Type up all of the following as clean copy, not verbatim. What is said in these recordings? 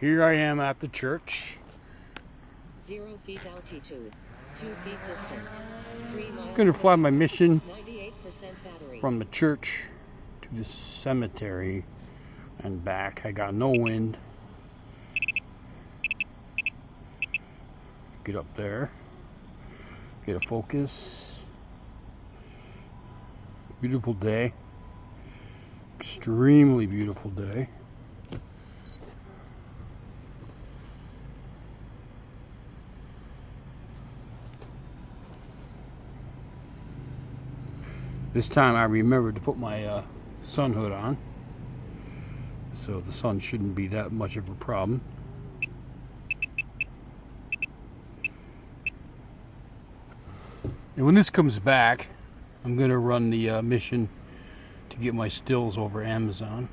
Here I am at the church. 0 feet altitude, 2 feet distance, 3 miles. I'm gonna fly my mission 98% battery. from the church to the cemetery and back. I got no wind. Get up there. Get a focus. Beautiful day. Extremely beautiful day. This time I remembered to put my sun hood on, so the sun shouldn't be that much of a problem. And when this comes back, I'm going to run the mission to get my stills over Amazon.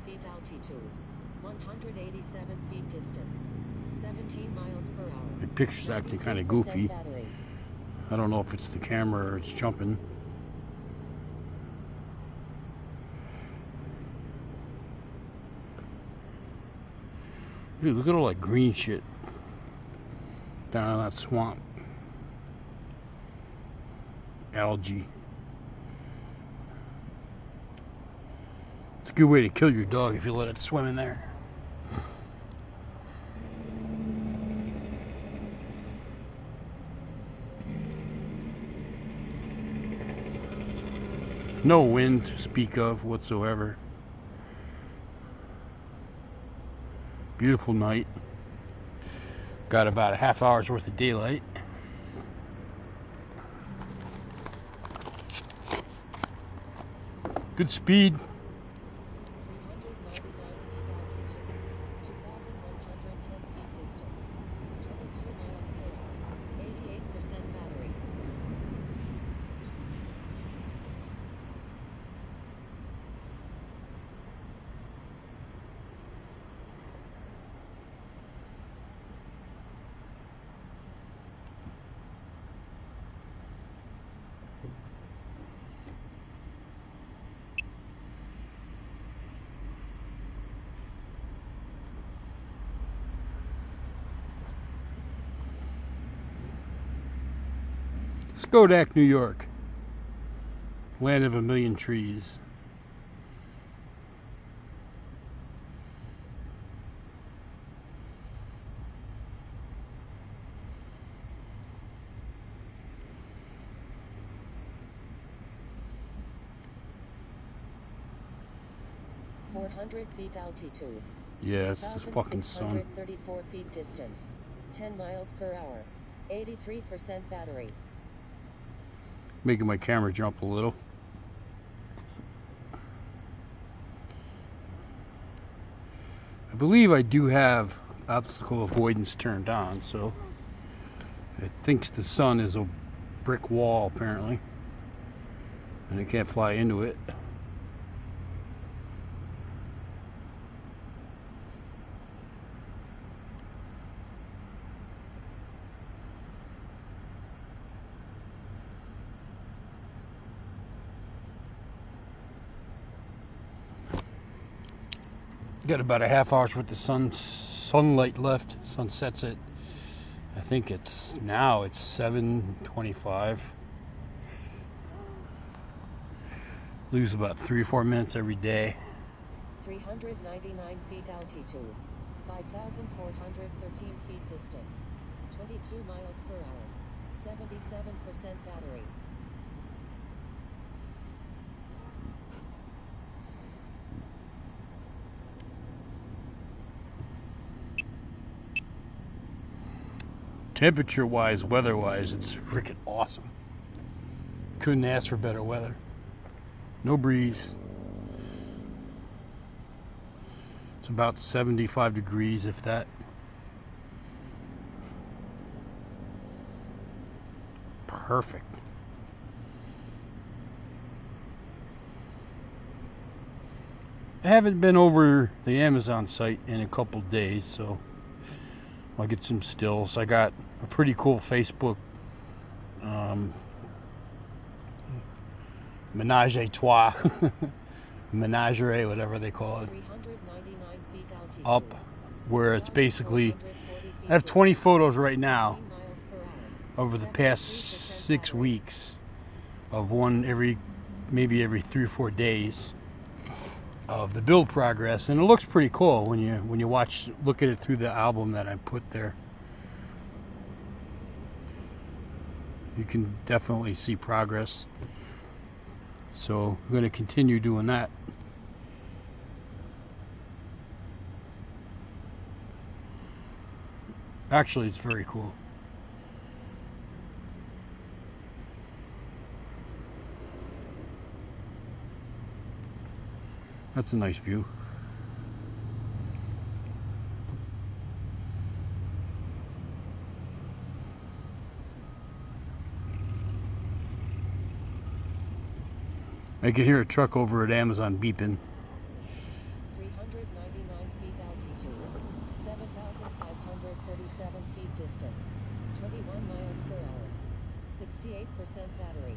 Feet altitude, 187 feet distance, 17 miles per hour. The picture's acting kind of goofy. Battery. I don't know if it's the camera or it's jumping. Dude, look at all that green shit down in that swamp. Algae. It's a good way to kill your dog if you let it swim in there. No wind to speak of whatsoever. Beautiful night. Got about a half hour's worth of daylight. Good speed. 'Schodack, New York. Land of a million trees. Feet altitude. Yeah, it's the fucking sun. 34 feet distance, 10 miles per hour, 83% battery. Making my camera jump a little. I believe I do have obstacle avoidance turned on, so it thinks the sun is a brick wall apparently, and it can't fly into it. Got about a half hour's worth of sunlight left. Sun sets at, I think it's 7:25. Lose about 3 or 4 minutes every day. 399 feet altitude, 5,413 feet distance, 22 miles per hour, 77% battery. Temperature wise, weather wise, it's freaking awesome. Couldn't ask for better weather. No breeze. It's about 75 degrees, if that. Perfect. I haven't been over the Amazon site in a couple days, so I'll get some stills. I got a pretty cool Facebook menage a trois, menagerie, whatever they call it, 399 feet altitude. up where it's basically, 6,440 feet I have 20 distance, photos right now 15 miles per hour. over the past 73% 6 battery. weeks of maybe every 3 or 4 days of the build progress, and it looks pretty cool when you look at it through the album that I put there. You can definitely see progress, so I'm going to continue doing that. Actually, it's very cool. That's a nice view. I can hear a truck over at Amazon beeping. 399 feet altitude, 7,537 feet distance, 21 miles per hour, 68% battery.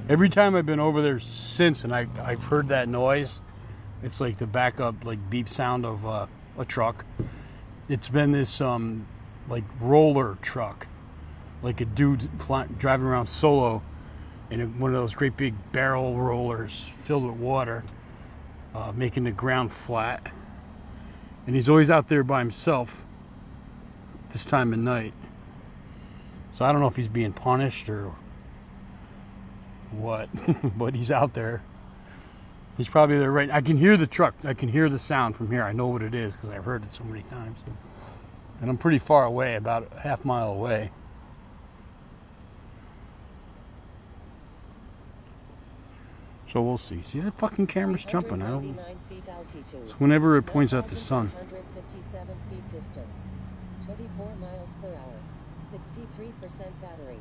Every time I've been over there since, and I've heard that noise, it's like the backup, like beep sound of a truck. It's been this like roller truck, like a dude driving around solo in one of those great big barrel rollers filled with water, making the ground flat. And he's always out there by himself this time of night. So I don't know if he's being punished or what, but he's out there. He's probably there right. I can hear the truck. I can hear the sound from here. I know what it is because I've heard it so many times. And I'm pretty far away, about a half mile away. So we'll see. See, that fucking camera's jumping. I don't. 399 feet altitude, So whenever it points out the sun. 9,157 feet distance, 24 miles per hour, 63% battery.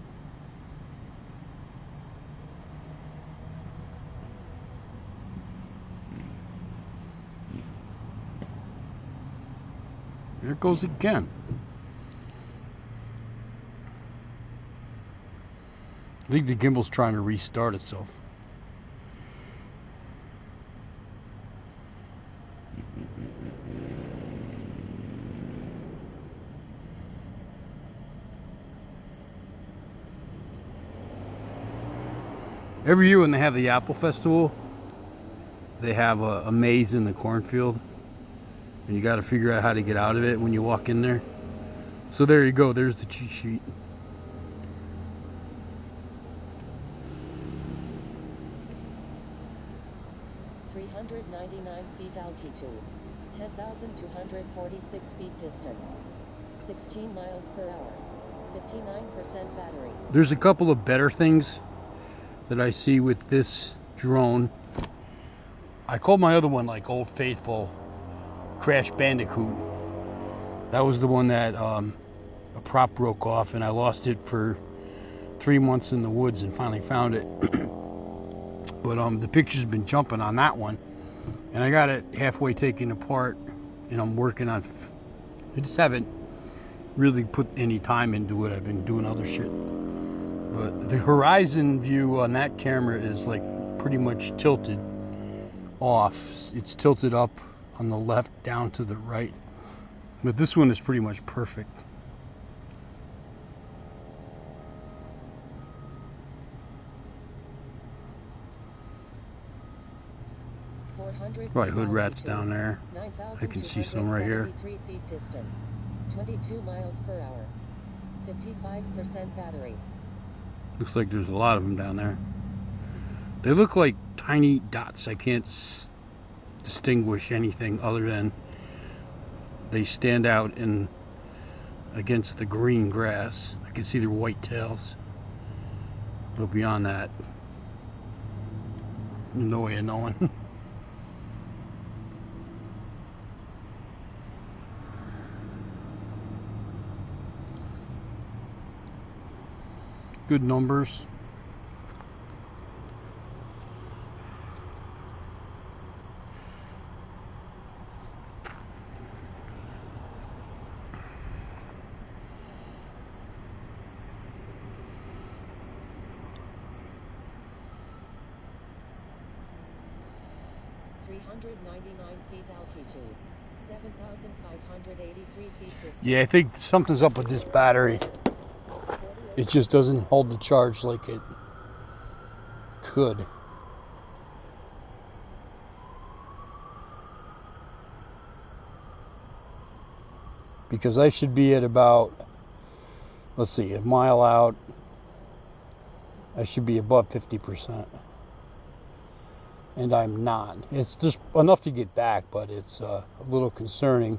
There it goes again. I think the gimbal's trying to restart itself. Every year when they have the Apple Festival, they have a maze in the cornfield, and you got to figure out how to get out of it when you walk in there. So there you go, there's the cheat sheet. .399 feet altitude, 10,246 feet distance, 16 miles per hour, 59% battery. There's a couple of better things that I see with this drone. I called my other one like Old Faithful Crash Bandicoot. That was the one that a prop broke off and I lost it for 3 months in the woods and finally found it. But the picture's been jumping on that one, and I got it halfway taken apart, and I'm working on. I just haven't really put any time into it. I've been doing other shit. But the horizon view on that camera is like pretty much tilted off. It's tilted up on the left, down to the right. But this one is pretty much perfect. Right, hood rats down there. I can see some right here. 9,273 feet distance, 22 miles per hour, 55% battery. Looks like there's a lot of them down there. They look like tiny dots. I can't distinguish anything other than they stand out against the green grass. I can see their white tails. But beyond that, no way of knowing. Good numbers. 399 feet altitude. 7,583 feet distance. Yeah, I think something's up with this battery. It just doesn't hold the charge like it could. Because I should be at about, let's see, a mile out, I should be above 50%. And I'm not. It's just enough to get back, but it's a little concerning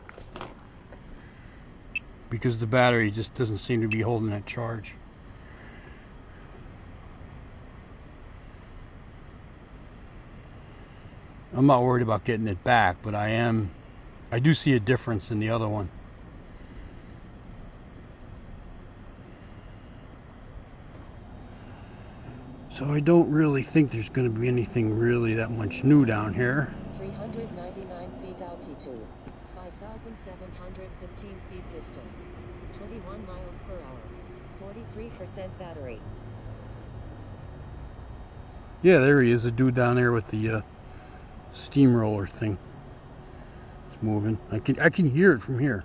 because the battery just doesn't seem to be holding that charge. I'm not worried about getting it back, but I do see a difference in the other one. So I don't really think there's going to be anything really that much new down here. 399 feet altitude. 5,715 feet distance. 21 miles per hour. 43% battery. Yeah, there he is, the dude down there with the steamroller thing. It's moving. I can hear it from here,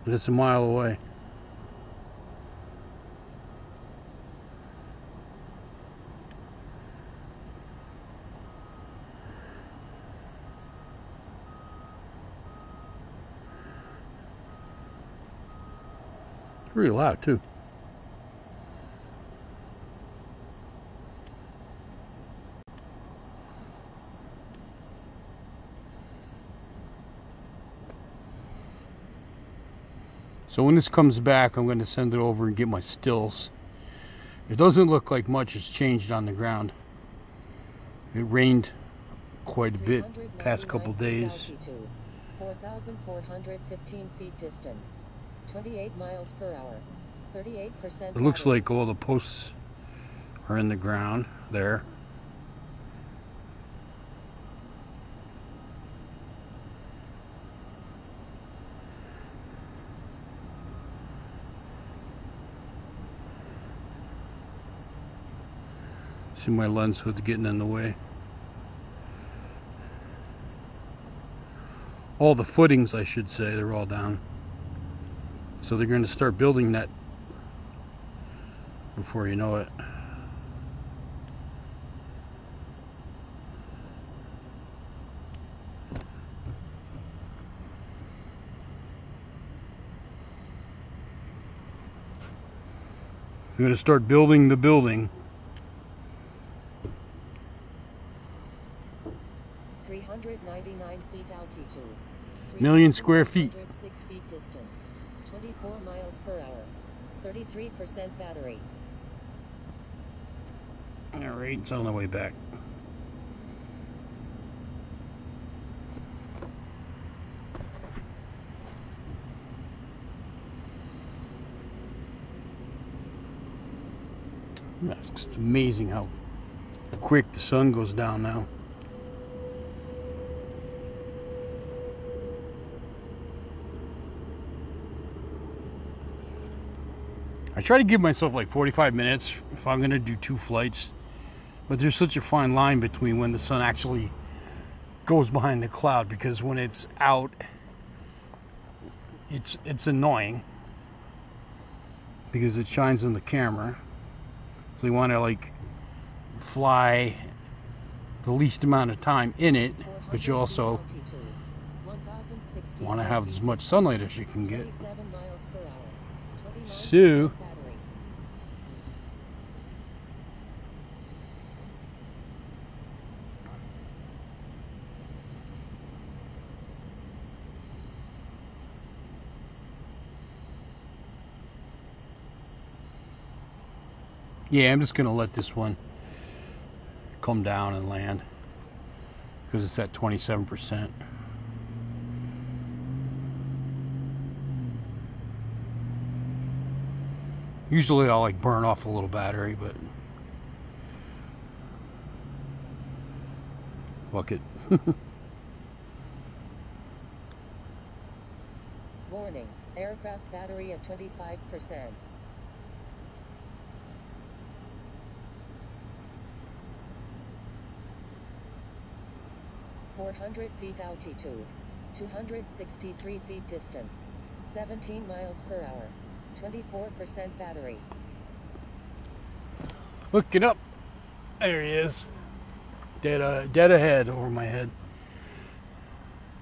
but it's a mile away. It's really loud too. So when this comes back, I'm going to send it over and get my stills. It doesn't look like much has changed on the ground. It rained quite a bit past couple days. 4,415 feet distance. 28 miles per hour. 38%. It looks like all the posts are in the ground there. See my lens hood's getting in the way. All the footings, I should say, they're all down. So they're going to start building that before you know it. They're going to start building the building. 399 feet altitude. Million square feet. 306 feet distance. 24 miles per hour. 33% battery. Alright, it's on the way back. It's amazing how quick the sun goes down now. I try to give myself like 45 minutes if I'm going to do 2 flights, but there's such a fine line between when the sun actually goes behind the cloud, because when it's out, it's annoying because it shines on the camera. So you want to like fly the least amount of time in it, but you also want to have as much sunlight as you can get. So yeah, I'm just going to let this one come down and land because it's at 27%. Usually I'll like burn off a little battery, but fuck it. Warning, aircraft battery at 25%. 4,415 400 feet altitude. 263 feet distance. 17 miles per hour. 24% battery. Looking up. There he is. Dead ahead over my head.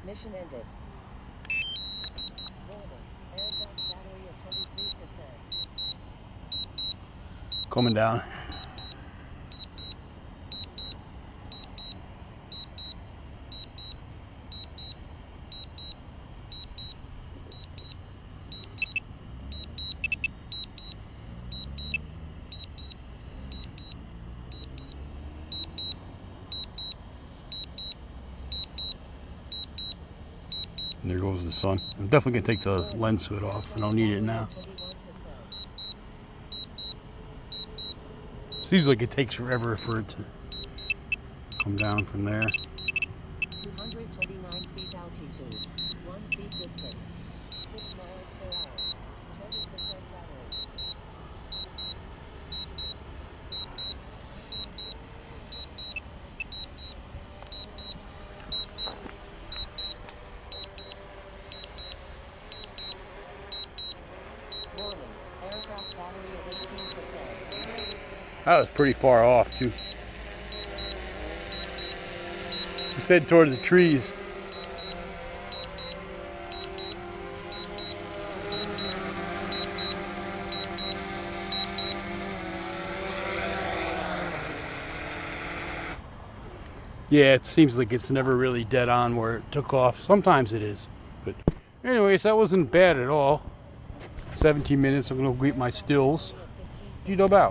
Mission ended. Warning. Aircraft battery at 23%. Coming down. And there goes the sun. I'm definitely gonna take the lens hood off. I don't need it now. 21%. Seems like it takes forever for it to come down from there. 229 feet altitude. 1 feet distance. 6 miles per hour. 20% battery. Warning. Aircraft battery at 18%. That was pretty far off too. Just head toward the trees. Yeah, it seems like it's never really dead on where it took off. Sometimes it is. But anyways, that wasn't bad at all. 17 minutes, I'm gonna go get my stills. Get about.